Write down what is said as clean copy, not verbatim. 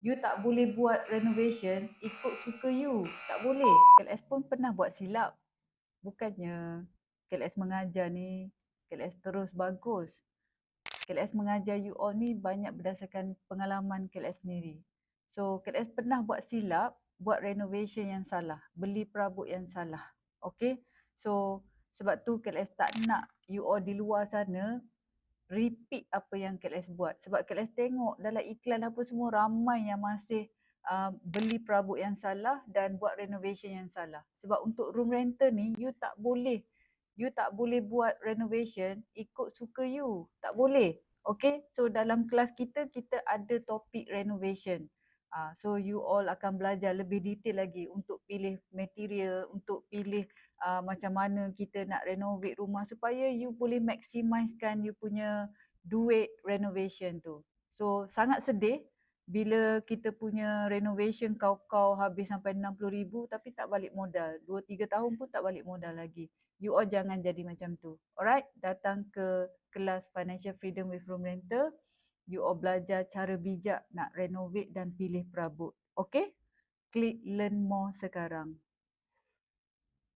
You tak boleh buat renovation ikut suka you. Tak boleh. KLS pun pernah buat silap. Bukannya KLS mengajar ni, KLS terus bagus. KLS mengajar you all ni banyak berdasarkan pengalaman KLS sendiri. So KLS pernah buat silap, buat renovation yang salah, beli perabot yang salah. Okay? So sebab tu KLS tak nak you all di luar sana repeat apa yang KLS buat. Sebab KLS tengok dalam iklan apa semua ramai yang masih beli perabot yang salah dan buat renovation yang salah. Sebab untuk room rental ni you tak boleh buat renovation ikut suka you. Tak boleh. Okay, so dalam kelas kita ada topik renovation. So you all akan belajar lebih detail lagi untuk pilih material, untuk pilih macam mana kita nak renovate rumah supaya you boleh maximizekan you punya duit renovation tu. So sangat sedih bila kita punya renovation kau habis sampai 60,000 tapi tak balik modal. 2-3 tahun pun tak balik modal lagi. You all jangan jadi macam tu. Alright, datang ke kelas Financial Freedom with Room Rental. You all belajar cara bijak nak renovate dan pilih perabot. Okay? Klik learn more sekarang.